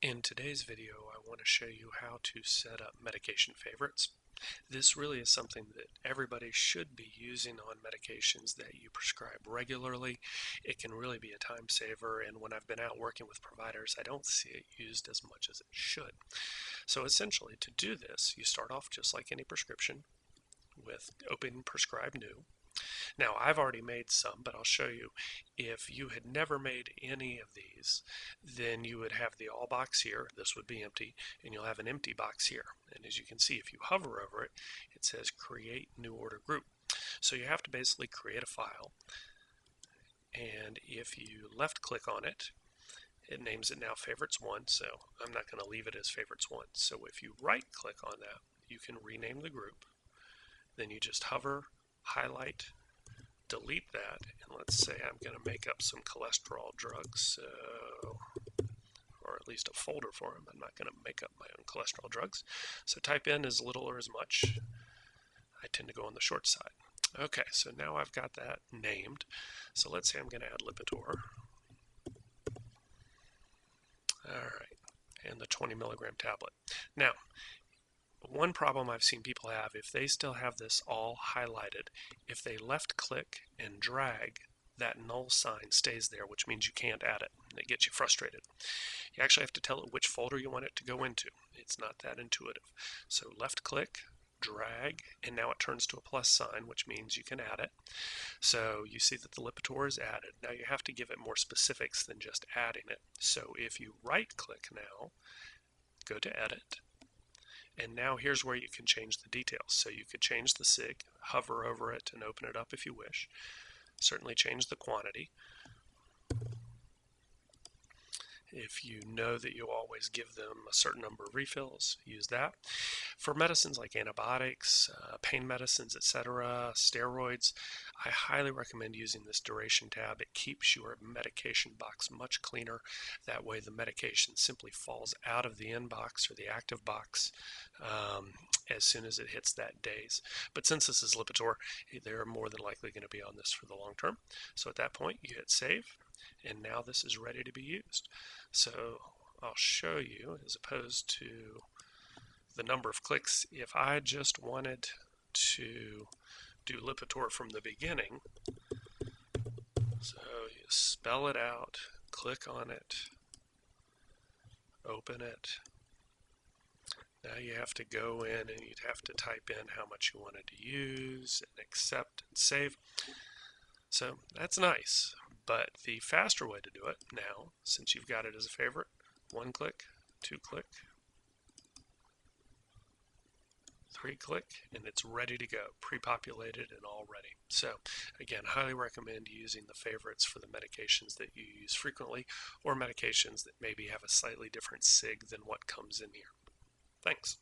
In today's video, I want to show you how to set up medication favorites. This really is something that everybody should be using on medications that you prescribe regularly. It can really be a time saver, and when I've been out working with providers, I don't see it used as much as it should. So essentially, to do this, you start off just like any prescription with Open Prescribe New. Now, I've already made some, but I'll show you. If you had never made any of these, then you would have the all box here. This would be empty, and you'll have an empty box here. And as you can see, if you hover over it, it says Create New Order Group. So you have to basically create a file. And if you left click on it, it names it now Favorites 1, so I'm not going to leave it as Favorites 1. So if you right click on that, you can rename the group. Then you just hover, highlight, delete that, and let's say I'm going to make up some cholesterol drugs, or at least a folder for them. I'm not going to make up my own cholesterol drugs. So type in as little or as much. I tend to go on the short side. Okay, so now I've got that named. So let's say I'm going to add Lipitor. All right, and the 20 milligram tablet. Now, one problem I've seen people have, if they still have this all highlighted, if they left click and drag, that null sign stays there, which means you can't add it, and it gets you frustrated. You actually have to tell it which folder you want it to go into. It's not that intuitive. So left click, drag, and now it turns to a plus sign, which means you can add it. So you see that the Lipitor is added. Now you have to give it more specifics than just adding it. So if you right click now, go to edit, and now here's where you can change the details. So you could change the sig, hover over it and open it up if you wish. Certainly change the quantity. If you know that you always give them a certain number of refills, use that. For medicines like antibiotics, pain medicines, etc., steroids, I highly recommend using this duration tab. It keeps your medication box much cleaner. That way the medication simply falls out of the inbox or the active box as soon as it hits that days. But since this is Lipitor, they're more than likely going to be on this for the long term. So at that point, you hit save, and now this is ready to be used. So I'll show you, as opposed to the number of clicks, if I just wanted to do Lipitor from the beginning, so you spell it out, click on it, open it. Now you have to go in and you'd have to type in how much you wanted to use and accept and save. So that's nice, but the faster way to do it now, since you've got it as a favorite, 1 click, 2 click, 3 click, and it's ready to go, pre-populated and all ready. So again, highly recommend using the favorites for the medications that you use frequently, or medications that maybe have a slightly different sig than what comes in here. Thanks.